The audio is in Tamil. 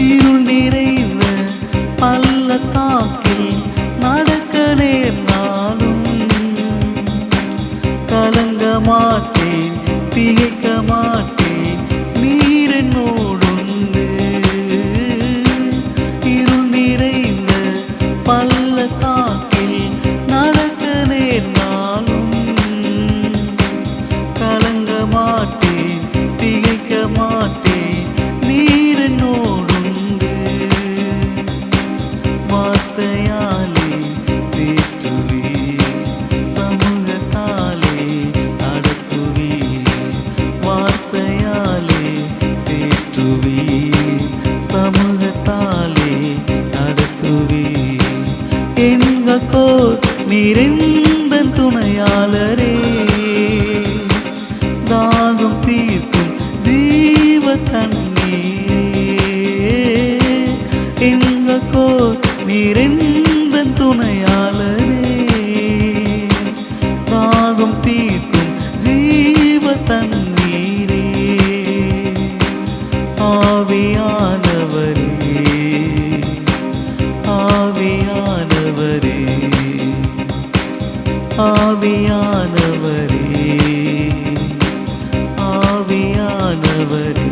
இருள் நிறைந்த பள்ளத்தாக்கில் நடக்க நேர்ந்தாலும் கலங்க மாட்டேன், திகைக்க மாட்டேன், நீர் என்னோடுண்டு. இருள் நிறைந்த பள்ளத்தாக்கில் நடக்க நேர்ந்தாலும் கலங்க மாட்டேன், திகைக்க மாட்டேன், நீர் என்னோடுண்டு. வார்த்தையாலே தேற்றுவீர், சமூகத்தாலே நடத்துவீர். வார்த்தையாலே தேற்றுவீர், சமூகத்தாலே நடத்துவீர். எங்கோ நீரெந்தன் துணையாளரே, தாகம் தீர்க்கும் ஜீவ தண்ணீரே. எங்கோ நீரெந்தன் துணையாளரே, தாகம் தீர்க்கும் ஜீவ தண்ணீரே. ஆவியானவரே, ஆவியானவரே, ஆவியானவரே, ஆவியானவரே.